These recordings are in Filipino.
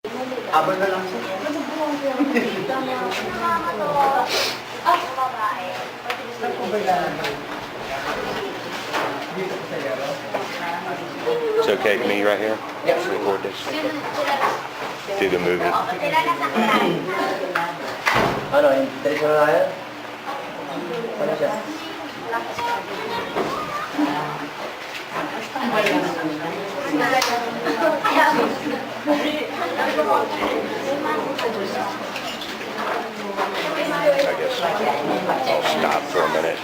Abang na lang siya. It's okay, can me right here? Yep. Just record this. Do the movie. Ano, diretso na tayo? Ano siya? I guess I'll stop for a minute.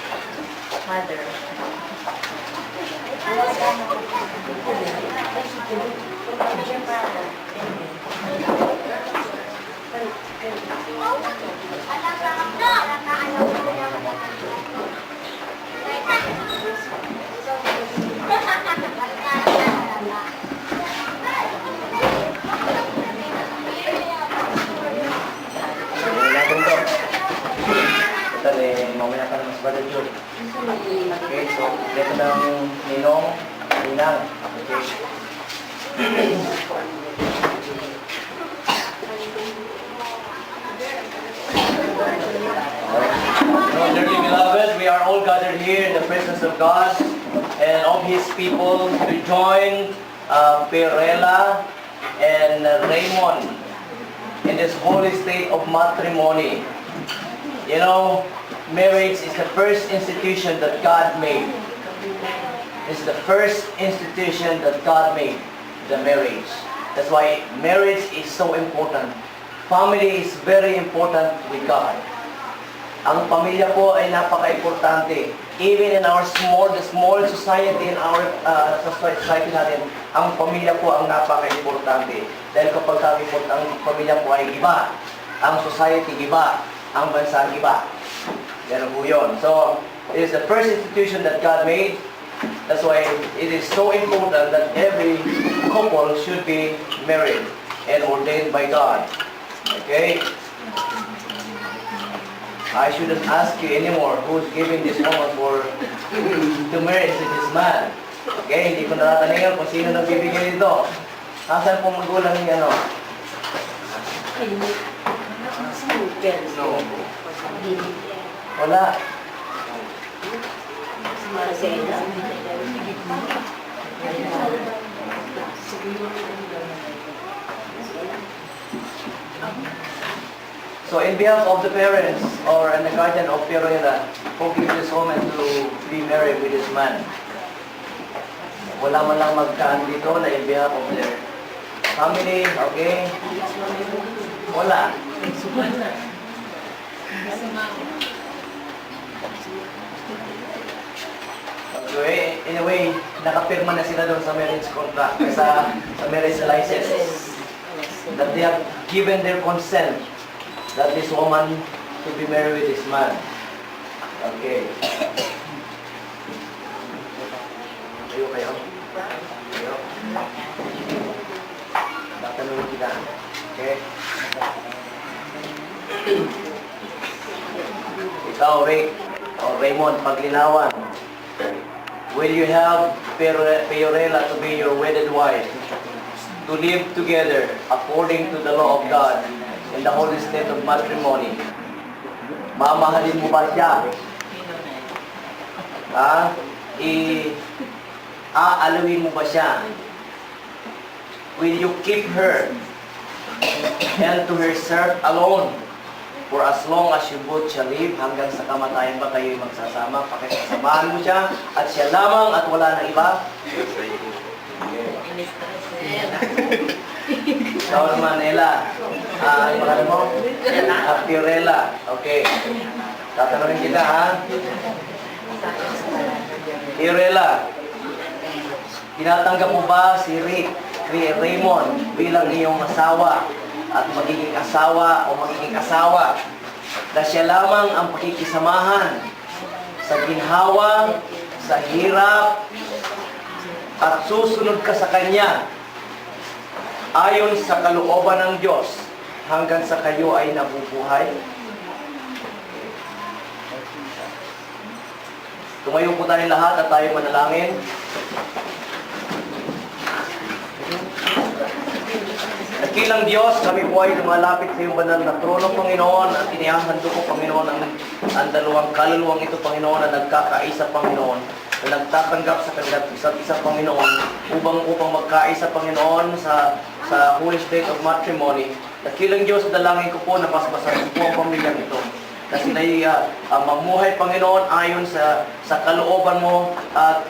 Mamaya ka na mas badal yun. Okay, so, dito ng ninong, ninang. Okay. So, dearly beloved, we are all gathered here in the presence of God and of His people to join Perella and Raymond in this holy state of matrimony. You know, marriage is the first institution that God made. It's the first institution that God made, the marriage. That's why marriage is so important. Family is very important with God. Ang pamilya po ay napaka-importante. Even in our the small society, in our society natin, ang pamilya po ang napaka-importante. Dahil kapag ang pamilya po ay iba, ang society iba, ang bansa iba. Yan po yun. So, it is the first institution that God made. That's why it is so important that every couple should be married and ordained by God. Okay? I shouldn't ask you anymore who's giving this woman to marry this man. Okay? Hindi ko natatanungan kung sino nagbibigay nito. Nasaan po magulang niya, no? Wala. So in behalf of the parents or the guardian of Perella, who gives this woman to be married with this man, wala man lang magkaan dito na in behalf of their family, okay? Wala. Okay, anyway, nakapirma na sila doon sa marriage contract, sa marriage license, that they have given their consent that this woman to be married with this man. Okay. Tayo kayo. Tayo. Tatanungin kita. Okay. Ikaw, Rick, o Raymond, paglinawan. Will you have Perella to be your wedded wife, to live together according to the law of God in the holy state of matrimony? Mamahalin mo ba siya? Aalawin mo ba siya? Will you keep her and to herself alone for as long as you both shall live? Hanggang sa kamatayan ba kayo'y magsasama? Pakisasamahan mo siya at siya lamang at wala na iba? Ikaw naman, Ella. Ano pangalan mo? Perella. Okay. Tatanungin kita, ha? Perella, tinatanggap mo ba si Raymond bilang iyong asawa at magiging asawa o magiging asawa na siya lamang ang pakikisamahan sa ginhawa, sa hirap, at susunod ka sa Kanya ayon sa kalooban ng Diyos hanggang sa kayo ay nabubuhay? Tumayo po tayo lahat at tayo manalangin. Dakilang Diyos, kami po ay lumalapit sa iyong banal na trono, Panginoon, at inihahando ko, Panginoon, ang dalawang kaluluwang ito, Panginoon, na nagkakaisa, Panginoon, na nagtatanggap sa kanilang isa't isa, Panginoon, upang magkaisa, Panginoon, sa holy state of matrimony. Dakilang Diyos, dalangin ko po na basbasan po ang pamilyang ito. Na sila'y mamuhay, Panginoon, ayon sa kalooban mo at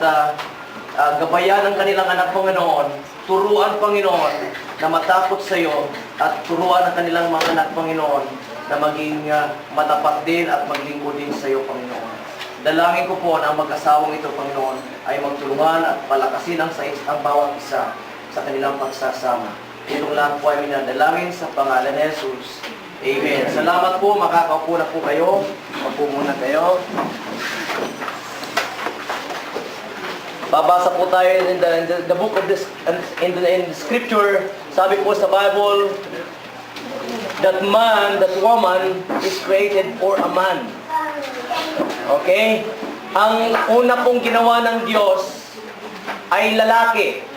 gabayan ng kanilang anak, Panginoon. Turuan, Panginoon, na matakot sa iyo at turuan ang kanilang mga anak, Panginoon, na maging matapat din at maglingkod din sa iyo, Panginoon. Dalangin ko po na ang mag-asawang ito, Panginoon, ay magtulungan at palakasin ang bawat isa sa kanilang pagsasama. Itong lahat po ay minadalangin sa pangalan ni Jesus. Amen. Salamat po. Makakaupo na po kayo. Upo muna kayo. Babasa po tayo in the book of this in the scripture. Sabi po sa Bible that woman is created for a man. Okay? Ang una pong ginawa ng Diyos ay lalaki.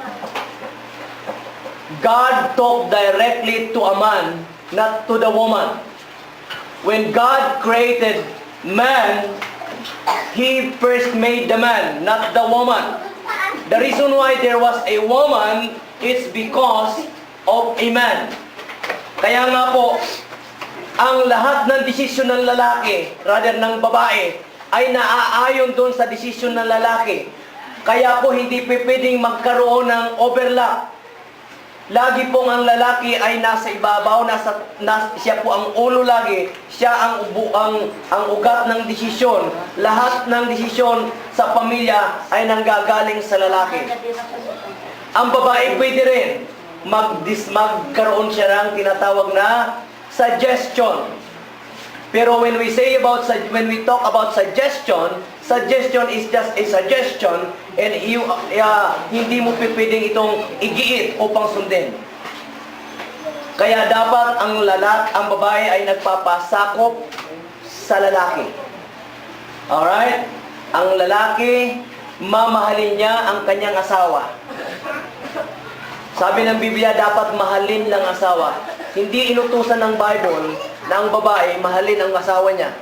God talked directly to a man, not to the woman. When God created man, He first made the man, not the woman. The reason why there was a woman is because of a man. Kaya nga po, ang lahat ng desisyon ng lalaki, rather ng babae, ay naaayon doon sa desisyon ng lalaki. Kaya po hindi pwedeng magkaroon ng overlap. Lagi pong ang lalaki ay nasa ibabaw, siya po ang ulo lagi, siya ang ugat ng desisyon. Lahat ng desisyon sa pamilya ay nanggagaling sa lalaki. Ang babae pwede rin magkaroon siya ng tinatawag na suggestion. Pero when we talk about suggestion is just a suggestion and hindi mo pwedeng itong igiit upang sundin. Kaya dapat ang babae ay nagpapasakop sa lalaki. Alright? Ang lalaki, mamahalin niya ang kanyang asawa. Sabi ng Biblia, dapat mahalin ng asawa. Hindi inutusan ng Bible na ang babae mahalin ang asawa niya.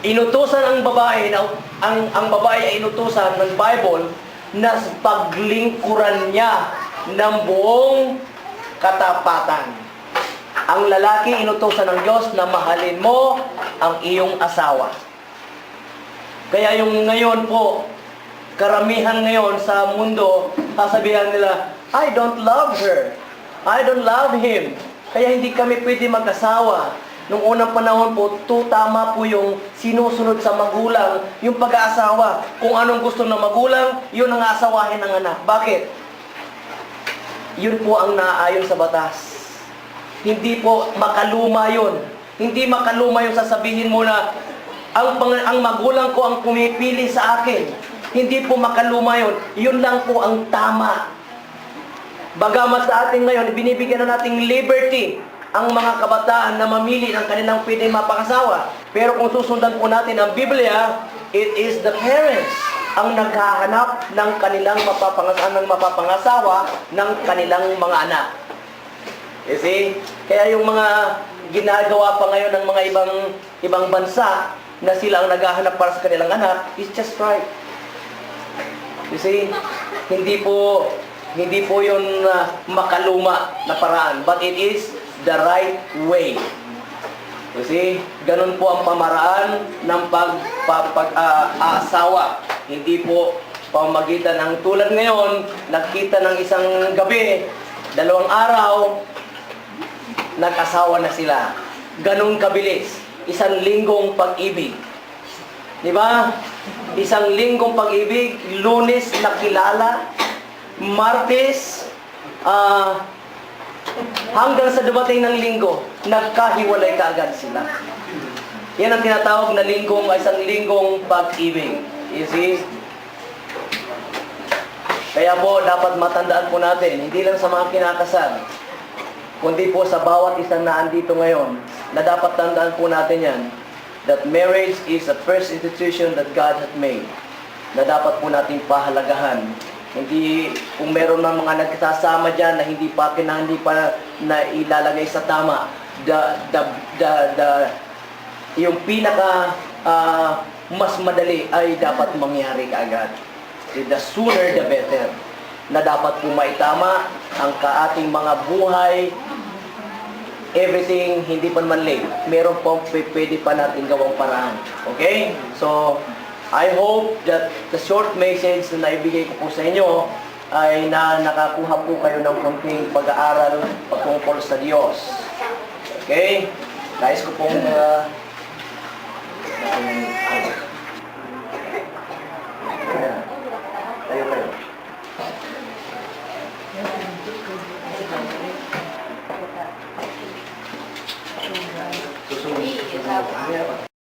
Inutusan ang babae na ang babae ay inutusan ng Bible na paglingkuran niya ng buong katapatan. Ang lalaki inutusan ng Diyos na mahalin mo ang iyong asawa. Kaya yung ngayon po, karamihan ngayon sa mundo, sasabihan nila, I don't love her. I don't love him. Kaya hindi kami pwede mag-asawa. Nung unang panahon po, tama po yung sinusunod sa magulang, yung pag-aasawa. Kung anong gusto ng magulang, yun ang aasawahin ng anak. Bakit? Yun po ang naaayon sa batas. Hindi po makaluma yun. Hindi makaluma yung sasabihin mo na ang magulang ko ang pumipili sa akin. Hindi po makaluma yun. Yun lang po ang tama. Bagamat sa atin ngayon, binibigyan na nating liberty ang mga kabataan na mamili ng kanilang pwedeng mapangasawa. Pero kung susundan po natin ang Biblia, it is the parents ang naghahanap ng kanilang mapapangasawa ng kanilang mga anak. You see? Kaya yung mga ginagawa pa ngayon ng mga ibang bansa na sila ang naghahanap para sa kanilang anak is just right. You see? Hindi po yun makaluma na paraan, but it is the right way. You see? Ganun po ang pamaraan ng pag-aasawa. Hindi po pamagitan ng tulad ngayon, nakita ng isang gabi, 2 araw, nag-asawa na sila. Ganun kabilis. 1 linggong pag-ibig. Di ba? 1 linggong pag-ibig, Lunes nakilala, Martes, hanggang sa dumating ng linggo, nagkahiwalay kaagad sila. Yan ang tinatawag na 1 linggong pag-ibig. You see? Kaya po, dapat matandaan po natin, hindi lang sa mga kinakasal, kundi po sa bawat isang naandito ngayon, na dapat tandaan po natin yan, that marriage is the first institution that God has made, na dapat po natin pahalagahan Hindi, kung meron ng mga nagkasama dyan na hindi pa na ilalagay sa tama, yung pinaka mas madali ay dapat mangyari kaagad. The sooner the better. Na dapat po maitama ang kaating mga buhay, everything, hindi pa naman late. Meron po pwede pa natin gawang paraan. Okay? So, I hope that the short message na naibigay ko po sa inyo ay nakakuha po kayo ng konting pag-aaral patungkol sa Diyos. Okay? Nais ko pong